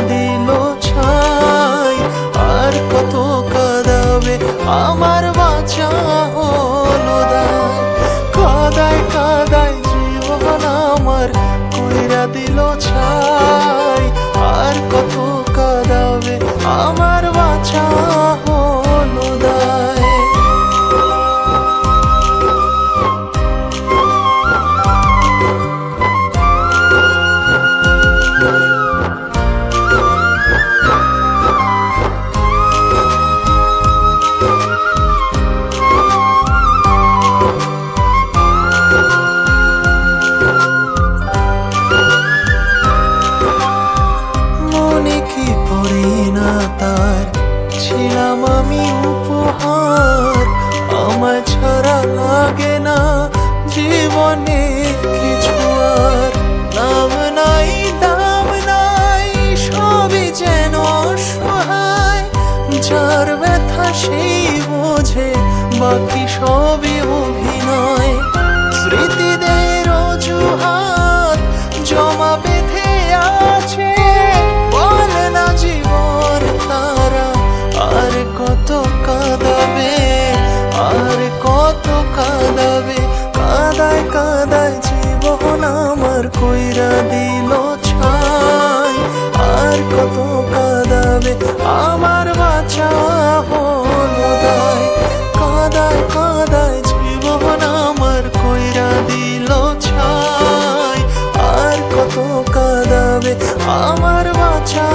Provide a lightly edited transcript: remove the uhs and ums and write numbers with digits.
দিল ছাই। আর কত কাঁদাবে আমার বাঁচা হলো দায়। কাদায় কাদায় জীবন আমার কইরা দিল ছাই। আর কত কাঁদাবে আমার বাঁচা হলো দায়। তার ছিলাম আমি উপহার। আমার ছাড়া লাগে না জীবনে কিছু আর। নাম নাই দাম নাই সবই যেন অসহায়। যার ব্যথা সেই বোঝে বাকি সবই অভিনয়। স্মৃতিদের অজুহাত জমা বেঁধে আছে, বলে না জীবন তারা আর কত কাঁদাবে। আর কত কাঁদাবে কাদায় কাদায় জীবন আমার কইরা দিল ছাই। আর কত কাঁদাবে আমার বাঁচা হলো দায়। কাদায় কাদায় জীবন আমার কইরা দিল ছাই। আর কত কাঁদাবে আমার বাঁচা